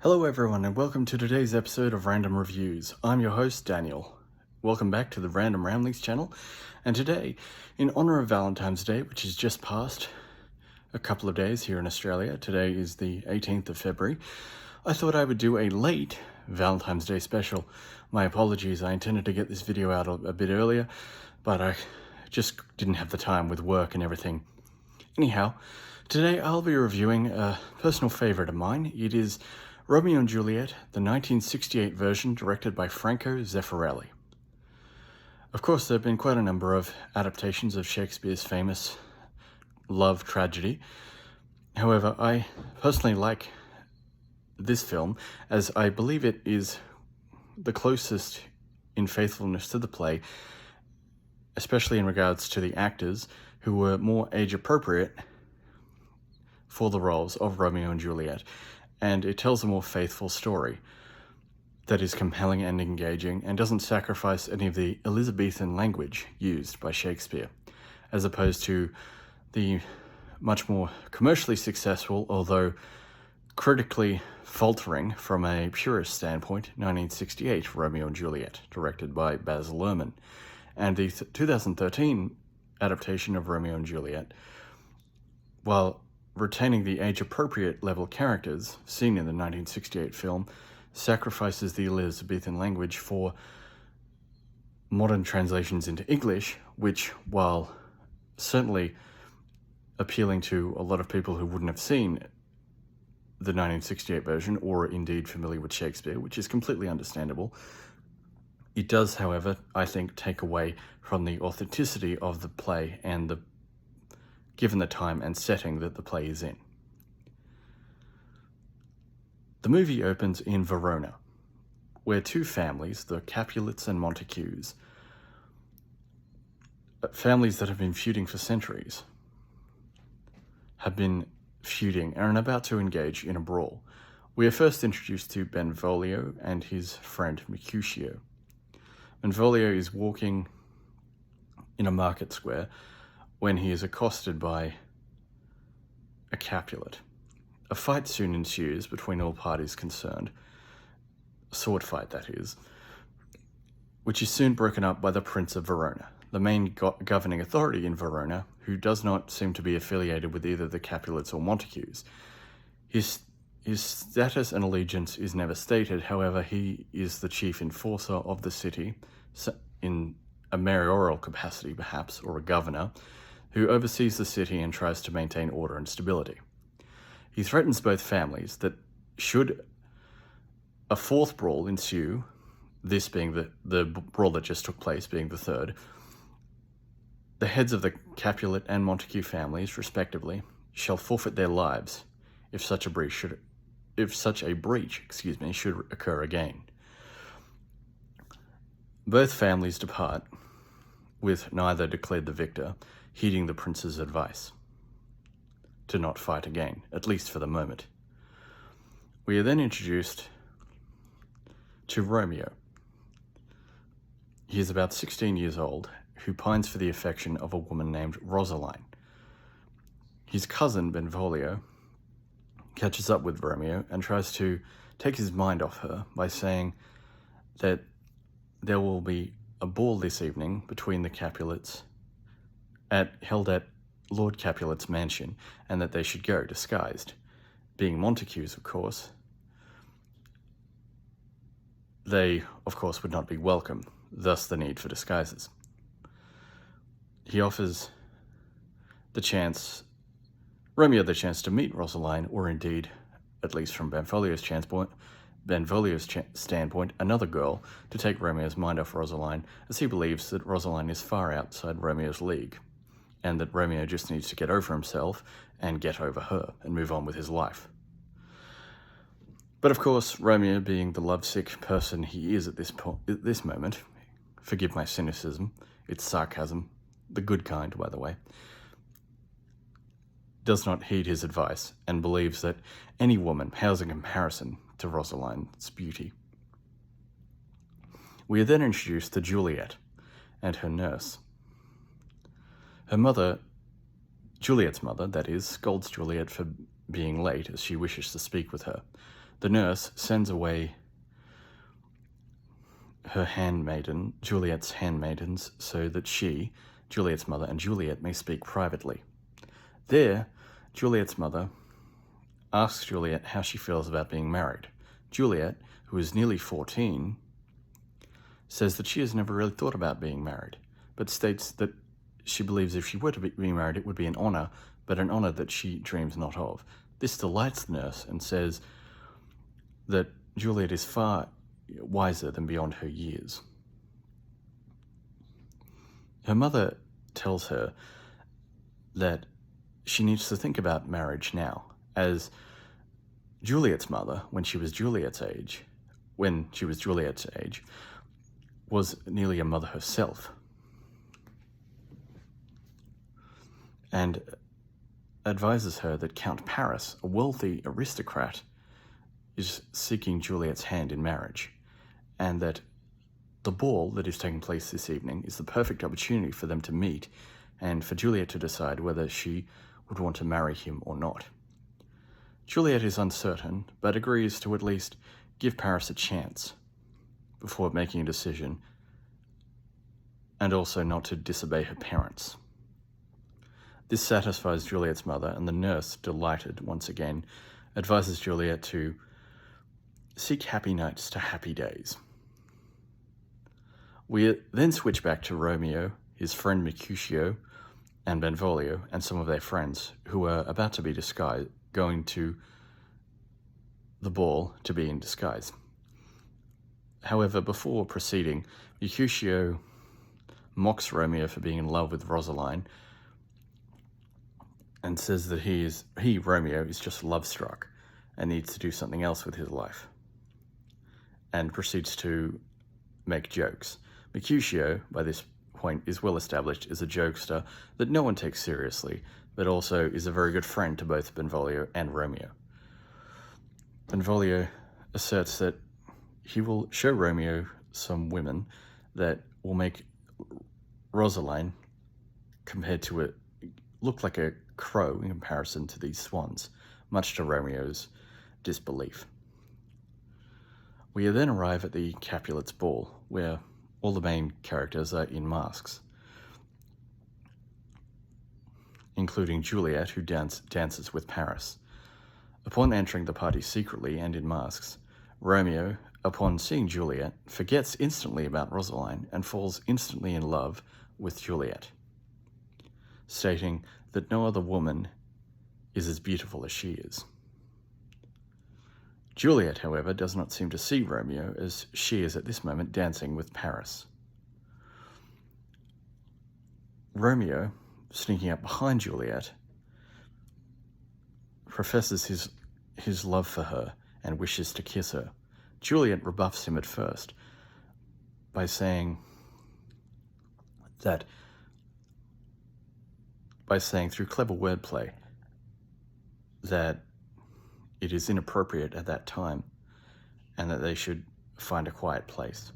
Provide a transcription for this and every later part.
Hello everyone and welcome to today's episode of Random Reviews. I'm your host Daniel. Welcome back to the Random Ramblings channel, and today, in honour of Valentine's Day, which is just past a couple of days here in Australia, today is the 18th of February, I thought I would do a late Valentine's Day special. My apologies, I intended to get this video out a bit earlier, but I just didn't have the time with work and everything. Anyhow, today I'll be reviewing a personal favourite of mine. It is Romeo and Juliet, the 1968 version directed by Franco Zeffirelli. Of course, there have been quite a number of adaptations of Shakespeare's famous love tragedy. However, I personally like this film as I believe it is the closest in faithfulness to the play, especially in regards to the actors who were more age-appropriate for the roles of Romeo and Juliet. And it tells a more faithful story that is compelling and engaging and doesn't sacrifice any of the Elizabethan language used by Shakespeare, as opposed to the much more commercially successful, although critically faltering from a purist standpoint, 1968 Romeo and Juliet, directed by Baz Luhrmann, and the 2013 adaptation of Romeo and Juliet, while retaining the age-appropriate level characters seen in the 1968 film, sacrifices the Elizabethan language for modern translations into English, which, while certainly appealing to a lot of people who wouldn't have seen the 1968 version or indeed familiar with Shakespeare, which is completely understandable, it does, however, I think, take away from the authenticity of the play and given the time and setting that the play is in. The movie opens in Verona, where two families, the Capulets and Montagues, families that have been feuding for centuries, have been feuding and are about to engage in a brawl. We are first introduced to Benvolio and his friend Mercutio. Benvolio is walking in a market square when he is accosted by a Capulet. A fight soon ensues between all parties concerned, a sword fight that is, which is soon broken up by the Prince of Verona, the main governing authority in Verona, who does not seem to be affiliated with either the Capulets or Montagues. His status and allegiance is never stated, however, he is the chief enforcer of the city, in a mayoral capacity perhaps, or a governor, who oversees the city and tries to maintain order and stability. He threatens both families that should a fourth brawl ensue, this being the brawl that just took place being the third, the heads of the Capulet and Montague families, respectively, shall forfeit their lives if such a breach should occur again. Both families depart, with neither declared the victor, heeding the prince's advice to not fight again, at least for the moment. We are then introduced to Romeo. He is about 16 years old, who pines for the affection of a woman named Rosaline. His cousin, Benvolio, catches up with Romeo and tries to take his mind off her by saying that there will be a ball this evening between the Capulets held at Lord Capulet's mansion, and that they should go disguised. Being Montagues, of course, they, of course, would not be welcome, thus the need for disguises. He offers Romeo the chance to meet Rosaline, or indeed, at least from Benvolio's standpoint, another girl, to take Romeo's mind off Rosaline, as he believes that Rosaline is far outside Romeo's league, and that Romeo just needs to get over himself and get over her and move on with his life. But of course, Romeo, being the lovesick person he is at this moment, forgive my cynicism, it's sarcasm, the good kind, by the way, does not heed his advice and believes that any woman pales in comparison to Rosaline's beauty. We are then introduced to Juliet and her nurse. Her mother, Juliet's mother, that is, scolds Juliet for being late as she wishes to speak with her. the nurse sends away her handmaiden, Juliet's handmaidens, so that she, Juliet's mother, and Juliet may speak privately. There, Juliet's mother asks Juliet how she feels about being married. Juliet, who is nearly 14, says that she has never really thought about being married, but states that she believes if she were to be married, it would be an honor, but an honor that she dreams not of. This delights the nurse and says that Juliet is far wiser than beyond her years. Her mother tells her that she needs to think about marriage now, as Juliet's mother, when she was Juliet's age, was nearly a mother herself, and advises her that Count Paris, a wealthy aristocrat, is seeking Juliet's hand in marriage, and that the ball that is taking place this evening is the perfect opportunity for them to meet and for Juliet to decide whether she would want to marry him or not. Juliet is uncertain, but agrees to at least give Paris a chance before making a decision, and also not to disobey her parents. This satisfies Juliet's mother, and the nurse, delighted once again, advises Juliet to seek happy nights to happy days. We then switch back to Romeo, his friend Mercutio, and Benvolio, and some of their friends, who are about to be going to the ball to be in disguise. However, before proceeding, Mercutio mocks Romeo for being in love with Rosaline, and says that Romeo, is just love-struck and needs to do something else with his life, and proceeds to make jokes. Mercutio, by this point, is well established as a jokester that no one takes seriously, but also is a very good friend to both Benvolio and Romeo. Benvolio asserts that he will show Romeo some women that will make Rosaline, compared to it, look like a crow in comparison to these swans, much to Romeo's disbelief. We then arrive at the Capulets' ball, where all the main characters are in masks, including Juliet, who dances with Paris. Upon entering the party secretly and in masks, Romeo, upon seeing Juliet, forgets instantly about Rosaline and falls instantly in love with Juliet, stating that no other woman is as beautiful as she is. Juliet, however, does not seem to see Romeo, as she is at this moment dancing with Paris. Romeo, sneaking up behind Juliet, professes his love for her and wishes to kiss her. Juliet rebuffs him at first by saying through clever wordplay that it is inappropriate at that time and that they should find a quiet place.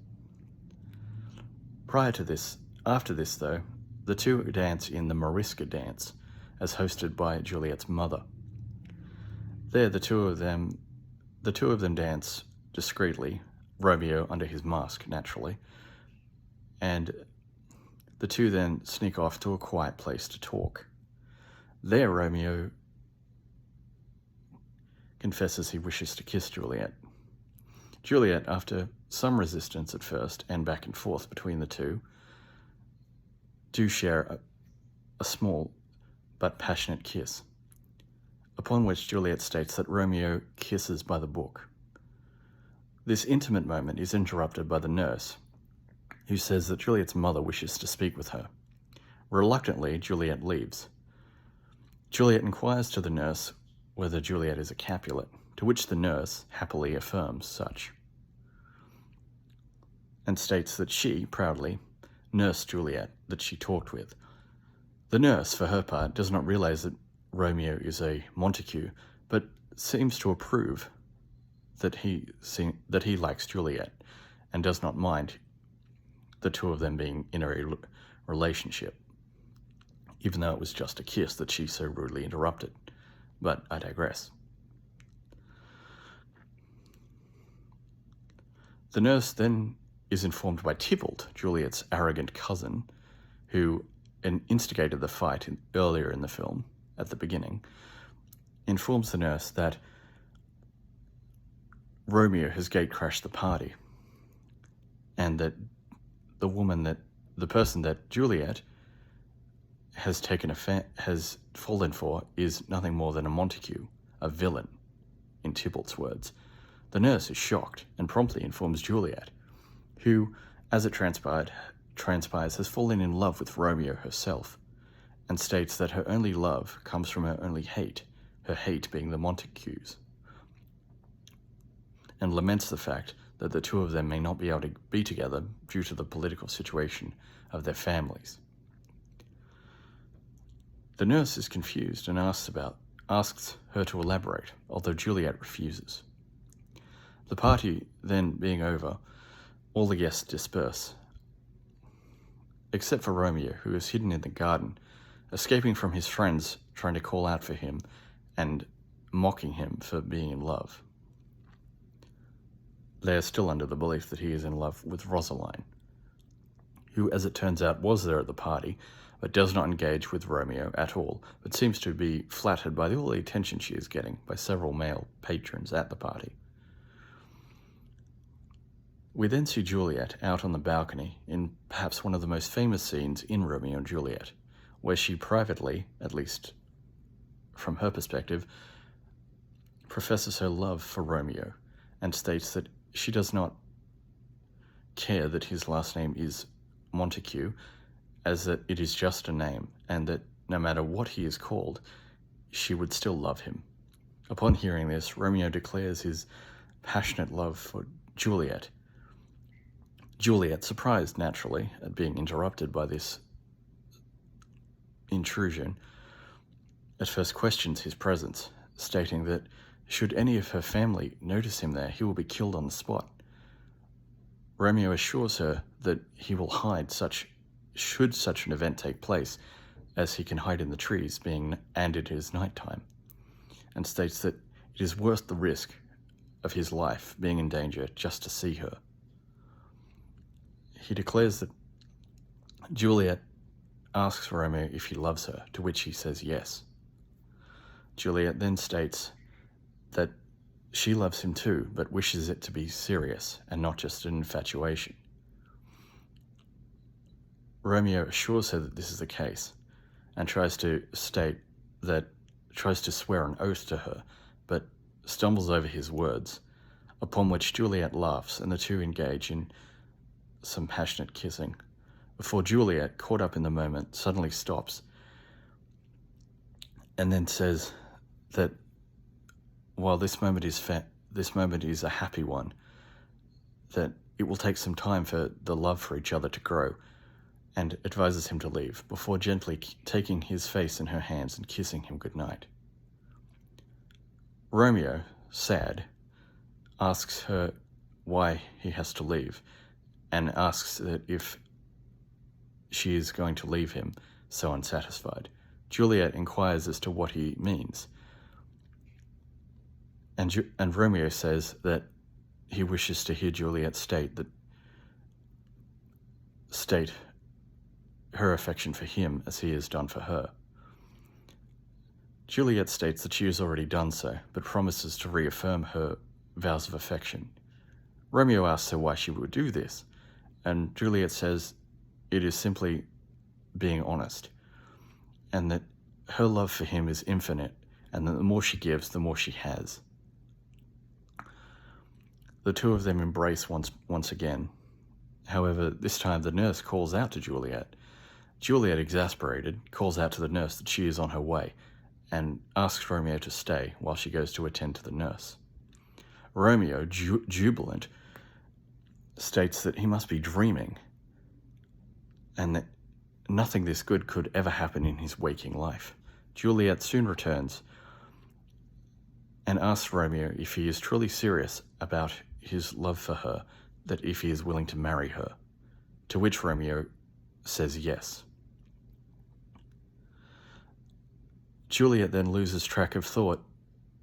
After this though, the two dance in the Morisca dance, as hosted by Juliet's mother. There, the two of them dance discreetly, Romeo under his mask, naturally, and the two then sneak off to a quiet place to talk. There, Romeo confesses he wishes to kiss Juliet. Juliet, after some resistance at first and back and forth between the two, do share a small but passionate kiss, upon which Juliet states that Romeo kisses by the book. This intimate moment is interrupted by the nurse, who says that Juliet's mother wishes to speak with her. Reluctantly, Juliet leaves. Juliet inquires to the nurse whether Juliet is a Capulet, to which the nurse happily affirms such, and states that she, proudly, nursed Juliet that she talked with. The nurse, for her part, does not realize that Romeo is a Montague, but seems to approve that he likes Juliet, and does not mind the two of them being in a relationship, even though it was just a kiss that she so rudely interrupted. But I digress. The nurse then is informed by Tybalt, Juliet's arrogant cousin, who instigated the fight earlier in the film, at the beginning, informs the nurse that Romeo has gate-crashed the party, and that the person that Juliet has has fallen for is nothing more than a Montague, a villain, in Tybalt's words. The nurse is shocked and promptly informs Juliet, who, as it transpires, has fallen in love with Romeo herself, and states that her only love comes from her only hate, her hate being the Montagues, and laments the fact that the two of them may not be able to be together due to the political situation of their families. The nurse is confused and asks her to elaborate, although Juliet refuses. The party then being over, all the guests disperse, except for Romeo, who is hidden in the garden, escaping from his friends trying to call out for him and mocking him for being in love. They are still under the belief that he is in love with Rosaline, who, as it turns out, was there at the party, but does not engage with Romeo at all, but seems to be flattered by all the attention she is getting by several male patrons at the party. We then see Juliet out on the balcony in perhaps one of the most famous scenes in Romeo and Juliet, where she privately, at least from her perspective, professes her love for Romeo and states that she does not care that his last name is Montague, as that it is just a name, and that no matter what he is called, she would still love him. Upon hearing this, Romeo declares his passionate love for Juliet. Juliet, surprised naturally at being interrupted by this intrusion, at first questions his presence, stating that should any of her family notice him there, he will be killed on the spot. Romeo assures her that he will hide should such an event take place, as he can hide in the trees, and it is nighttime, and states that it is worth the risk of his life being in danger just to see her. He declares that Juliet asks Romeo if he loves her, to which he says yes. Juliet then states that she loves him too, but wishes it to be serious and not just an infatuation. Romeo assures her that this is the case and tries to swear an oath to her, but stumbles over his words, upon which Juliet laughs and the two engage in some passionate kissing, before Juliet, caught up in the moment, suddenly stops and then says that while this moment is a happy one, that it will take some time for the love for each other to grow, and advises him to leave, before gently taking his face in her hands and kissing him goodnight. Romeo, sad, asks her why he has to leave, and asks that if she is going to leave him, so unsatisfied. Juliet inquires as to what he means, and Romeo says that he wishes to hear Juliet state her affection for him as he has done for her. Juliet states that she has already done so, but promises to reaffirm her vows of affection. Romeo asks her why she would do this, and Juliet says it is simply being honest, and that her love for him is infinite, and that the more she gives, the more she has. The two of them embrace once again. However, this time the nurse calls out to Juliet. Juliet, exasperated, calls out to the nurse that she is on her way, and asks Romeo to stay while she goes to attend to the nurse. Romeo, jubilant, states that he must be dreaming, and that nothing this good could ever happen in his waking life. Juliet soon returns and asks Romeo if he is truly serious about his love for her, that if he is willing to marry her, to which Romeo says yes. Juliet then loses track of thought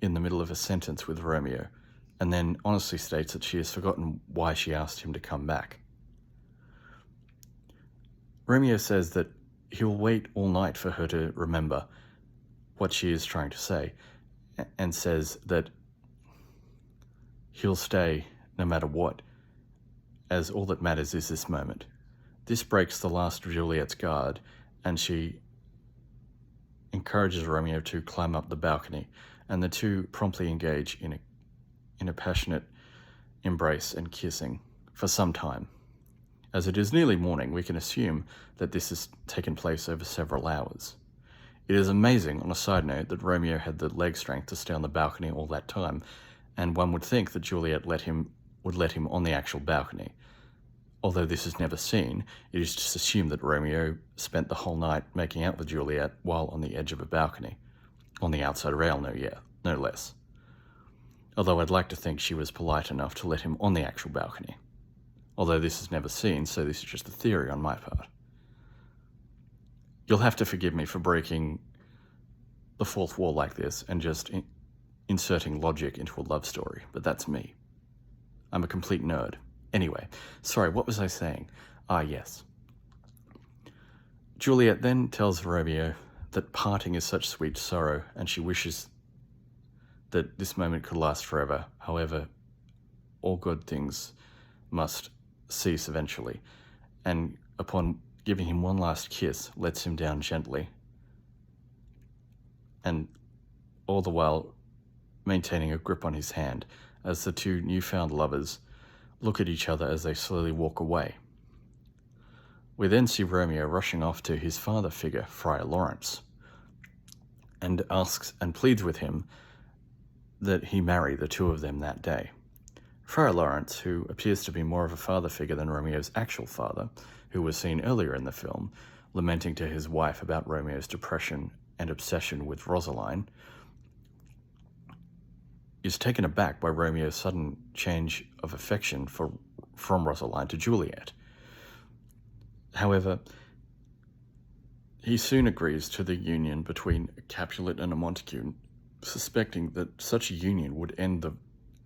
in the middle of a sentence with Romeo, and then honestly states that she has forgotten why she asked him to come back. Romeo says that he'll wait all night for her to remember what she is trying to say, and says that he'll stay no matter what, as all that matters is this moment. This breaks the last of Juliet's guard, and she encourages Romeo to climb up the balcony, and the two promptly engage in a passionate embrace and kissing for some time. As it is nearly morning, we can assume that this has taken place over several hours. It is amazing, on a side note, that Romeo had the leg strength to stay on the balcony all that time, and one would think that Juliet would let him on the actual balcony. Although this is never seen, it is just assumed that Romeo spent the whole night making out with Juliet while on the edge of a balcony. On the outside rail, no less. Although I'd like to think she was polite enough to let him on the actual balcony. Although this is never seen, so this is just a theory on my part. You'll have to forgive me for breaking the fourth wall like this and just inserting logic into a love story, but that's me. I'm a complete nerd. Anyway, sorry, what was I saying? Yes. Juliet then tells Romeo that parting is such sweet sorrow, and she wishes that this moment could last forever. However, all good things must cease eventually, and upon giving him one last kiss, lets him down gently, and all the while maintaining a grip on his hand as the two newfound lovers look at each other as they slowly walk away. We then see Romeo rushing off to his father figure, Friar Lawrence, and asks and pleads with him that he marry the two of them that day. Friar Lawrence, who appears to be more of a father figure than Romeo's actual father, who was seen earlier in the film, lamenting to his wife about Romeo's depression and obsession with Rosaline, is taken aback by Romeo's sudden change of affection from Rosaline to Juliet. However, he soon agrees to the union between a Capulet and a Montague, suspecting that such a union would end the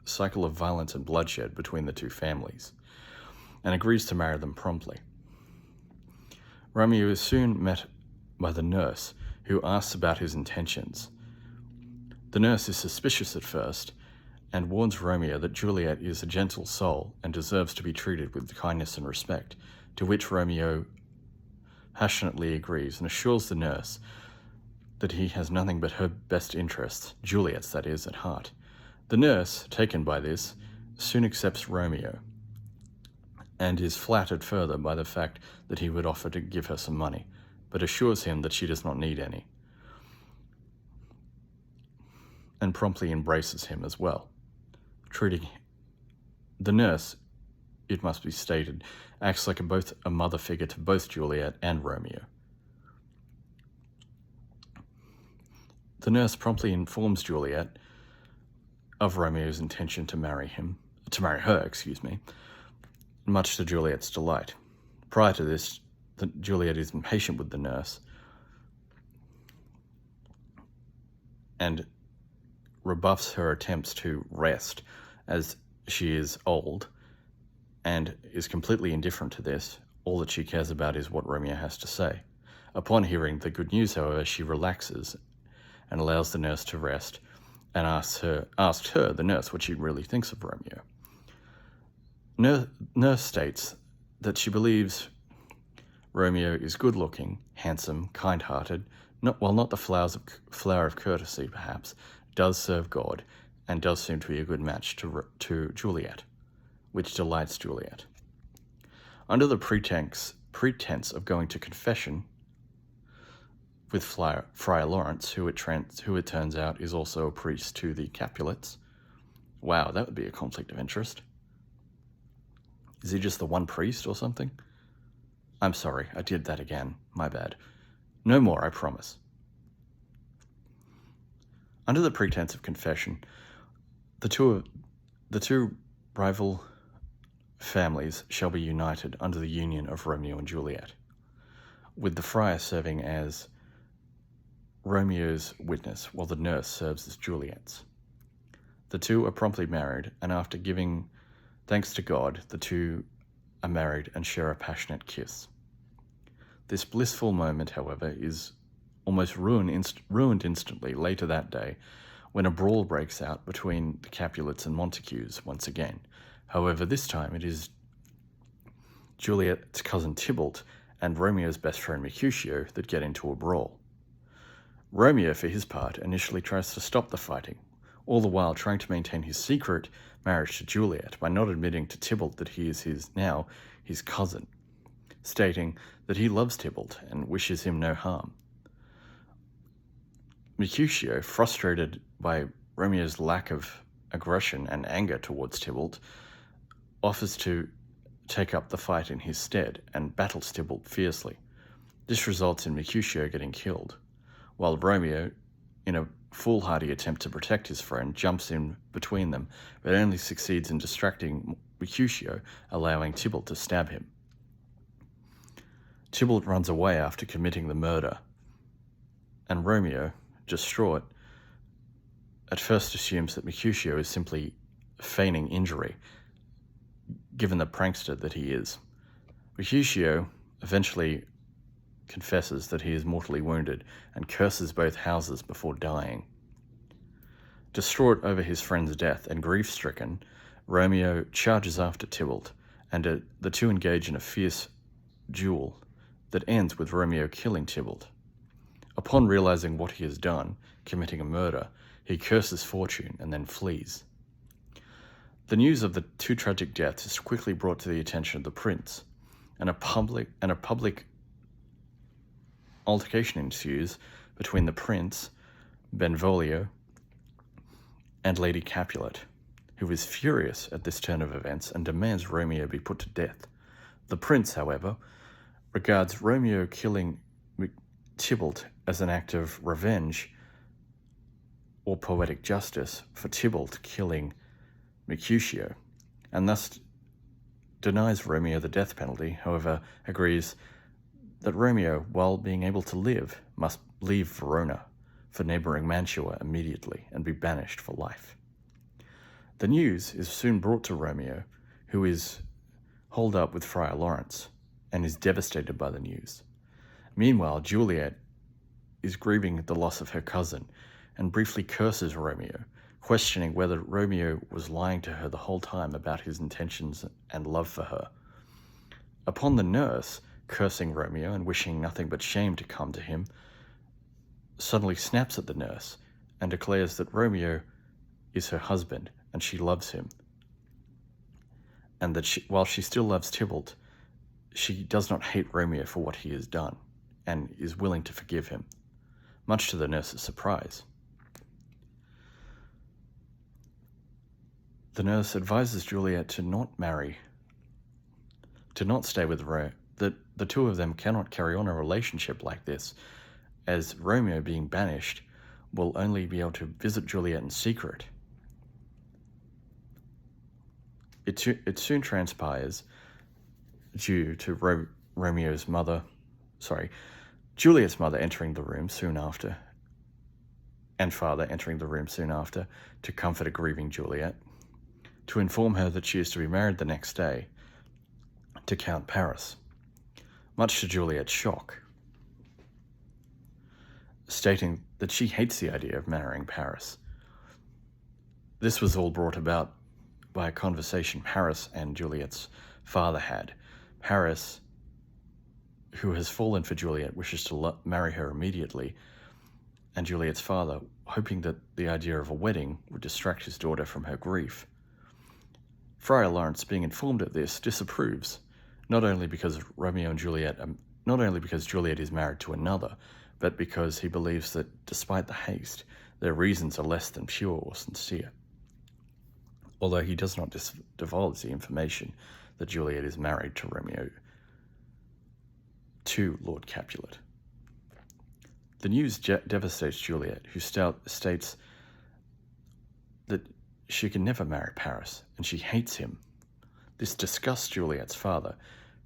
cycle of violence and bloodshed between the two families, and agrees to marry them promptly. Romeo is soon met by the nurse, who asks about his intentions. The nurse is suspicious at first, and warns Romeo that Juliet is a gentle soul and deserves to be treated with kindness and respect, to which Romeo passionately agrees and assures the nurse that he has nothing but her best interests, Juliet's that is, at heart. The nurse, taken by this, soon accepts Romeo, and is flattered further by the fact that he would offer to give her some money, but assures him that she does not need any, and promptly embraces him as well. The nurse, it must be stated, acts like both a mother figure to both Juliet and Romeo. The nurse promptly informs Juliet of Romeo's intention to marry her, much to Juliet's delight. Prior to this, Juliet is impatient with the nurse and rebuffs her attempts to rest, as she is old and is completely indifferent to this. All that she cares about is what Romeo has to say. Upon hearing the good news, however, she relaxes and allows the nurse to rest, and asked her, the nurse, what she really thinks of Romeo. Nurse states that she believes Romeo is good-looking, handsome, kind-hearted, not the flower of courtesy, perhaps, does serve God, and does seem to be a good match to Juliet, which delights Juliet. Under the pretense of going to confession with Friar Lawrence, who it turns out is also a priest to the Capulets. Wow, that would be a conflict of interest. Is he just the one priest or something? I'm sorry, I did that again. My bad. No more, I promise. Under the pretense of confession, the two rival families shall be united under the union of Romeo and Juliet, with the friar serving as Romeo's witness while the nurse serves as Juliet's. The two are promptly married, and after giving thanks to God, the two are married and share a passionate kiss. This blissful moment, however, is almost ruined instantly later that day when a brawl breaks out between the Capulets and Montagues once again. However, this time it is Juliet's cousin Tybalt and Romeo's best friend Mercutio that get into a brawl. Romeo, for his part, initially tries to stop the fighting, all the while trying to maintain his secret marriage to Juliet by not admitting to Tybalt that he is his cousin, stating that he loves Tybalt and wishes him no harm. Mercutio, frustrated by Romeo's lack of aggression and anger towards Tybalt, offers to take up the fight in his stead and battles Tybalt fiercely. This results in Mercutio getting killed, while Romeo, in a foolhardy attempt to protect his friend, jumps in between them, but only succeeds in distracting Mercutio, allowing Tybalt to stab him. Tybalt runs away after committing the murder, and Romeo, distraught, at first assumes that Mercutio is simply feigning injury, given the prankster that he is. Mercutio eventually confesses that he is mortally wounded and curses both houses before dying. Distraught over his friend's death and grief-stricken, Romeo charges after Tybalt, and the two engage in a fierce duel that ends with Romeo killing Tybalt. Upon realizing what he has done, committing a murder, he curses fortune and then flees. The news of the two tragic deaths is quickly brought to the attention of the prince, and a public altercation ensues between the prince, Benvolio, and Lady Capulet, who is furious at this turn of events and demands Romeo be put to death. The prince, however, regards Romeo killing Tybalt as an act of revenge or poetic justice for Tybalt killing Mercutio, and thus denies Romeo the death penalty, however agrees that Romeo, while being able to live, must leave Verona for neighbouring Mantua immediately and be banished for life. The news is soon brought to Romeo, who is holed up with Friar Lawrence and is devastated by the news. Meanwhile, Juliet is grieving the loss of her cousin and briefly curses Romeo, questioning whether Romeo was lying to her the whole time about his intentions and love for her. Upon the nurse cursing Romeo and wishing nothing but shame to come to him, suddenly snaps at the nurse and declares that Romeo is her husband and she loves him, and that while she still loves Tybalt, she does not hate Romeo for what he has done and is willing to forgive him, much to the nurse's surprise. The nurse advises Juliet to not stay with Romeo, that the two of them cannot carry on a relationship like this, as Romeo, being banished, will only be able to visit Juliet in secret. It soon transpires, due to Juliet's mother entering the room soon after, and father entering the room soon after to comfort a grieving Juliet, to inform her that she is to be married the next day to Count Paris, much to Juliet's shock, stating that she hates the idea of marrying Paris. This was all brought about by a conversation Paris and Juliet's father had. Paris, who has fallen for Juliet, wishes to marry her immediately, and Juliet's father, hoping that the idea of a wedding would distract his daughter from her grief. Friar Lawrence, being informed of this, disapproves, not only because Juliet is married to another, but because he believes that, despite the haste, their reasons are less than pure or sincere. Although he does not divulge the information that Juliet is married to Romeo, to Lord Capulet. The news devastates Juliet, who states that she can never marry Paris, and she hates him. This disgusts Juliet's father,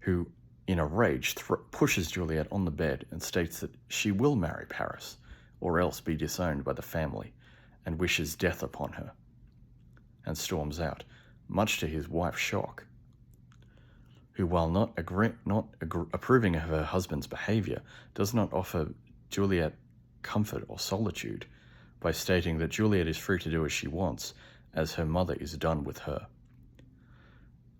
who, in a rage, pushes Juliet on the bed and states that she will marry Paris, or else be disowned by the family, and wishes death upon her. and storms out, much to his wife's shock, who, while not approving of her husband's behaviour, does not offer Juliet comfort or solitude by stating that Juliet is free to do as she wants, as her mother is done with her.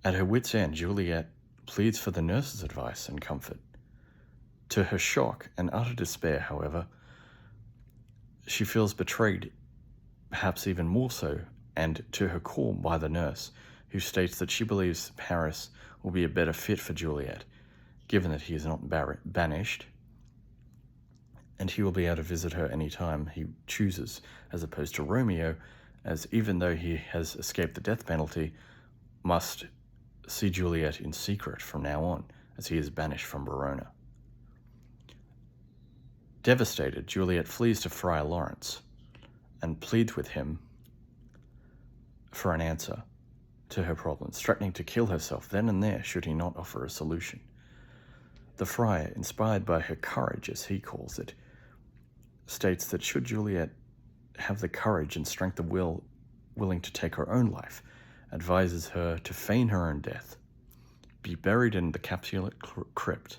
At her wit's end, Juliet pleads for the nurse's advice and comfort. To her shock and utter despair, however, she feels betrayed, perhaps even more so, and to her core by the nurse, who states that she believes Paris will be a better fit for Juliet, given that he is not banished, and he will be able to visit her any time he chooses, as opposed to Romeo, as even though he has escaped the death penalty, must see Juliet in secret from now on, as he is banished from Verona. Devastated, Juliet flees to Friar Lawrence and pleads with him for an answer to her problems, threatening to kill herself then and there should he not offer a solution. The friar, inspired by her courage, as he calls it, states that should Juliet have the courage and strength of will willing to take her own life, advises her to feign her own death, be buried in the Capulet crypt,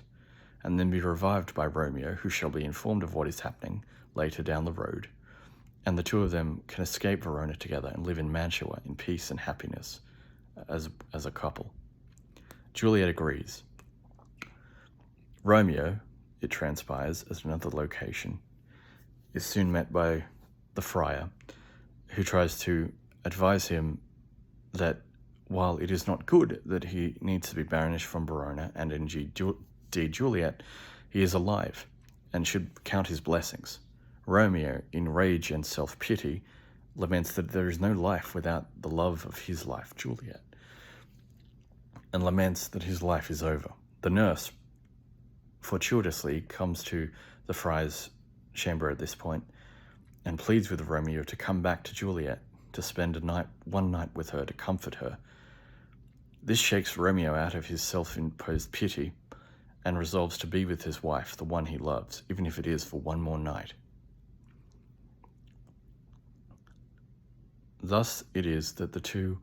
and then be revived by Romeo, who shall be informed of what is happening later down the road, and the two of them can escape Verona together and live in Mantua in peace and happiness as a couple. Juliet agrees. Romeo, it transpires, at another location, is soon met by the friar, who tries to advise him that while it is not good that he needs to be banished from Verona, and indeed Juliet, he is alive and should count his blessings. Romeo, in rage and self-pity, laments that there is no life without the love of his life, Juliet, and laments that his life is over. The nurse, fortuitously, comes to the friar's chamber at this point and pleads with Romeo to come back to Juliet to spend one night with her to comfort her. This shakes Romeo out of his self-imposed pity and resolves to be with his wife, the one he loves, even if it is for one more night. Thus it is that the two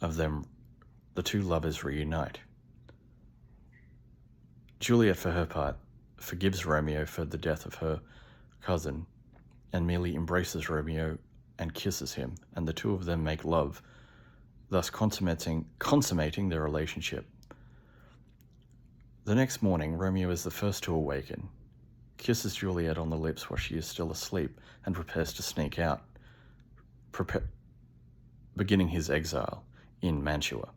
lovers reunite. Juliet, for her part, forgives Romeo for the death of her cousin and merely embraces Romeo and kisses him, and the two of them make love, thus consummating their relationship. The next morning, Romeo is the first to awaken, kisses Juliet on the lips while she is still asleep, and prepares to sneak out, beginning his exile in Mantua.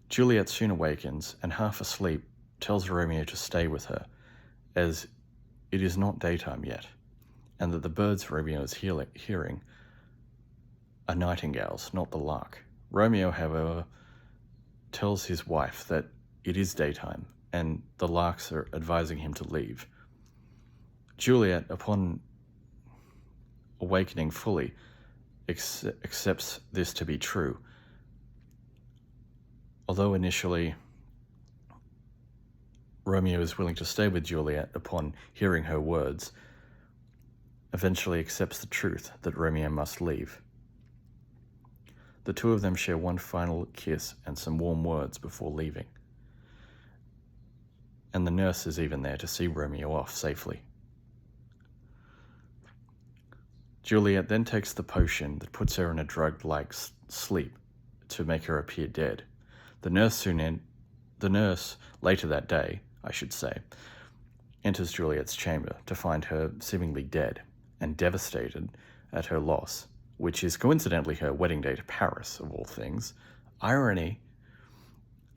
Juliet soon awakens, and half asleep, tells Romeo to stay with her, as it is not daytime yet, and that the birds Romeo is hearing are nightingales, not the lark. Romeo, however, tells his wife that it is daytime, and the larks are advising him to leave. Juliet, upon awakening fully, accepts this to be true, although initially Romeo is willing to stay with Juliet upon hearing her words, eventually accepts the truth that Romeo must leave. The two of them share one final kiss and some warm words before leaving, and the nurse is even there to see Romeo off safely. Juliet then takes the potion that puts her in a drugged-like sleep to make her appear dead. The nurse, later that day, I should say, enters Juliet's chamber to find her seemingly dead and devastated at her loss, which is coincidentally her wedding day to Paris, of all things. Irony,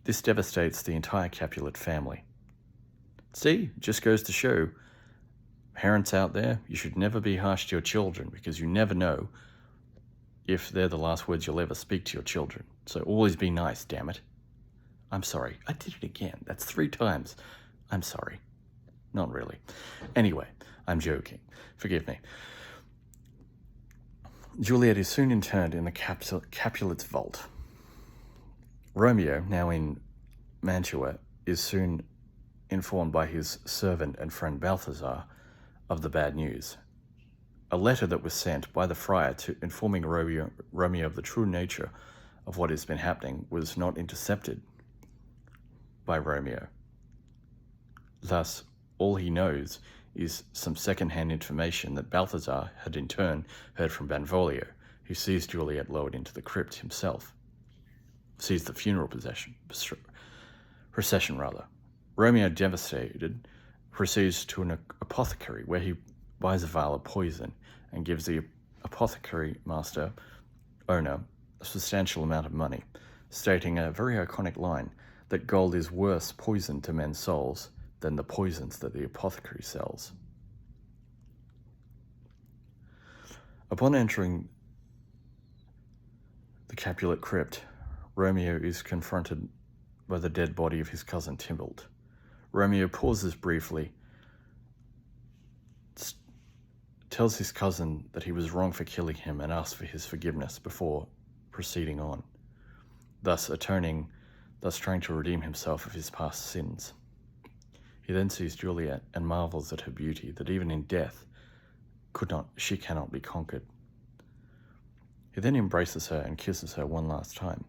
this devastates the entire Capulet family. See, just goes to show, parents out there, you should never be harsh to your children, because you never know if they're the last words you'll ever speak to your children. So always be nice, damn it. I'm sorry, I did it again. That's 3 times. I'm sorry. Not really. Anyway, I'm joking. Forgive me. Juliet is soon interned in the Capulet's vault. Romeo, now in Mantua, is soon informed by his servant and friend Balthazar of the bad news, a letter that was sent by the friar to informing Romeo of the true nature of what has been happening was not intercepted by Romeo. Thus, all he knows is some second-hand information that Balthazar had in turn heard from Benvolio, who sees Juliet lowered into the crypt himself. Sees the funeral procession. Romeo, devastated, proceeds to an apothecary where he buys a vial of poison and gives the apothecary master owner a substantial amount of money, stating a very iconic line that gold is worse poison to men's souls than the poisons that the apothecary sells. Upon entering the Capulet crypt, Romeo is confronted by the dead body of his cousin Tybalt. Romeo pauses briefly, tells his cousin that he was wrong for killing him and asks for his forgiveness before proceeding on, thus trying to redeem himself of his past sins. He then sees Juliet and marvels at her beauty, that even in death she cannot be conquered. He then embraces her and kisses her one last time.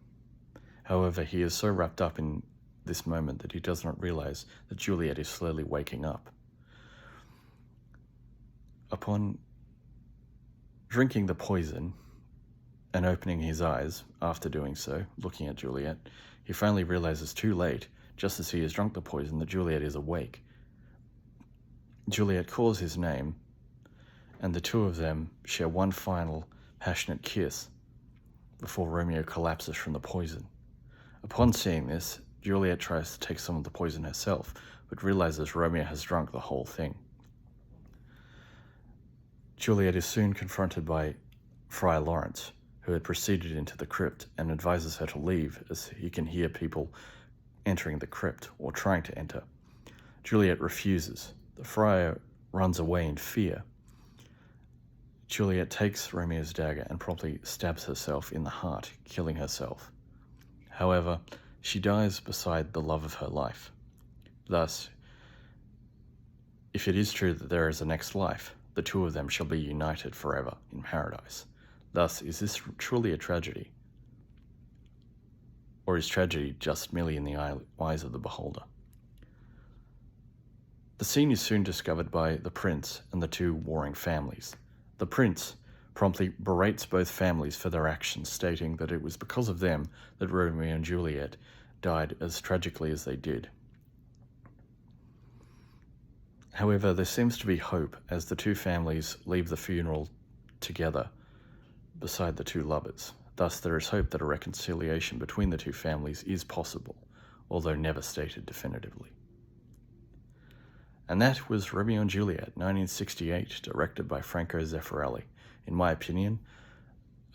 However, he is so wrapped up in this moment that he does not realize that Juliet is slowly waking up. Upon drinking the poison and opening his eyes after doing so, looking at Juliet, he finally realizes too late, just as he has drunk the poison, that Juliet is awake. Juliet calls his name, and the two of them share one final passionate kiss before Romeo collapses from the poison. Upon seeing this, Juliet tries to take some of the poison herself, but realizes Romeo has drunk the whole thing. Juliet is soon confronted by Friar Lawrence, who had proceeded into the crypt, and advises her to leave as he can hear people entering the crypt or trying to enter. Juliet refuses. The friar runs away in fear. Juliet takes Romeo's dagger and promptly stabs herself in the heart, killing herself. However, she dies beside the love of her life. Thus, if it is true that there is a next life, the two of them shall be united forever in paradise. Thus, is this truly a tragedy? Or is tragedy just merely in the eyes of the beholder? The scene is soon discovered by the prince and the two warring families. The prince promptly berates both families for their actions, stating that it was because of them that Romeo and Juliet died as tragically as they did. However, there seems to be hope as the two families leave the funeral together beside the two lovers. Thus, there is hope that a reconciliation between the two families is possible, although never stated definitively. And that was Romeo and Juliet, 1968, directed by Franco Zeffirelli. In my opinion,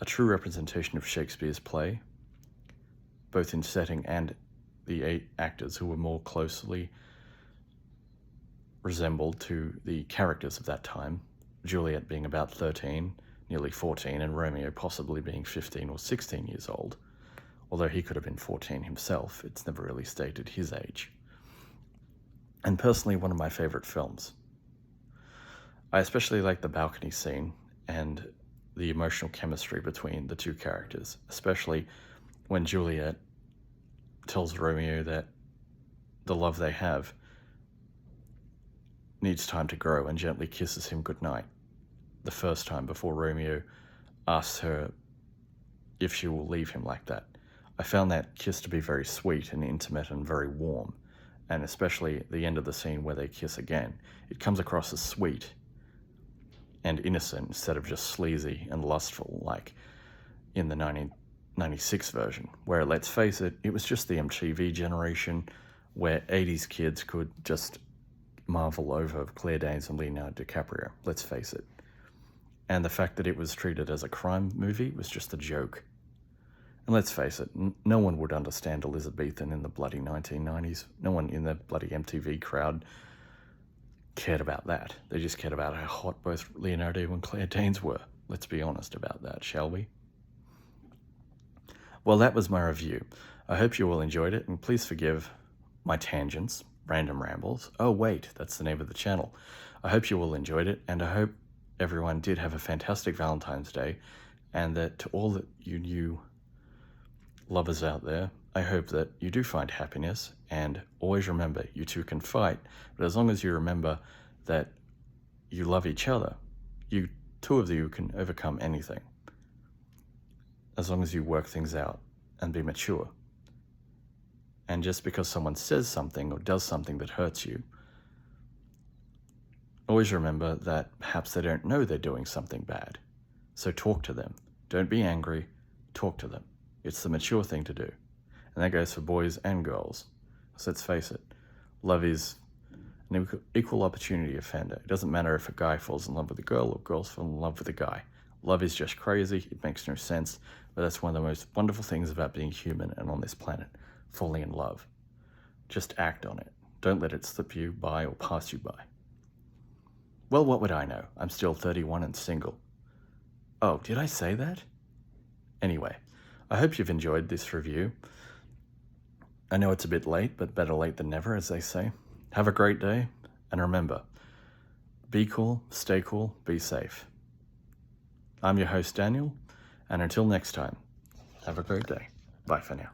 a true representation of Shakespeare's play, both in setting and the 8 actors who were more closely resembled to the characters of that time, Juliet being about 13, nearly 14, and Romeo possibly being 15 or 16 years old, although he could have been 14 himself. It's never really stated his age. And personally, one of my favorite films. I especially like the balcony scene and the emotional chemistry between the two characters, especially when Juliet tells Romeo that the love they have needs time to grow and gently kisses him goodnight the first time before Romeo asks her if she will leave him like that. I found that kiss to be very sweet and intimate and very warm, and especially the end of the scene where they kiss again. It comes across as sweet and innocent instead of just sleazy and lustful like in the 1996 version, where, let's face it, it was just the MTV generation where 80s kids could just marvel over Claire Danes and Leonardo DiCaprio, let's face it. And the fact that it was treated as a crime movie was just a joke. And let's face it, no one would understand Elizabethan in the bloody 1990s. No one in the bloody MTV crowd cared about that. They just cared about how hot both Leonardo and Claire Danes were. Let's be honest about that, shall we? Well, that was my review. I hope you all enjoyed it, and please forgive my tangents, random rambles. Oh wait, that's the name of the channel. I hope you all enjoyed it, and I hope everyone did have a fantastic Valentine's Day, and that to all that you new lovers out there, I hope that you do find happiness, and always remember, you two can fight, but as long as you remember that you love each other, you two of you can overcome anything. As long as you work things out and be mature. And just because someone says something or does something that hurts you, always remember that perhaps they don't know they're doing something bad. So talk to them. Don't be angry, talk to them. It's the mature thing to do. And that goes for boys and girls. So let's face it, love is an equal opportunity offender. It doesn't matter if a guy falls in love with a girl or girls fall in love with a guy. Love is just crazy, it makes no sense, but that's one of the most wonderful things about being human and on this planet, falling in love. Just act on it. Don't let it slip you by or pass you by. Well, what would I know? I'm still 31 and single. Oh, did I say that? Anyway, I hope you've enjoyed this review. I know it's a bit late, but better late than never, as they say. Have a great day, and remember, be cool, stay cool, be safe. I'm your host, Daniel, and until next time, have a great day. Bye for now.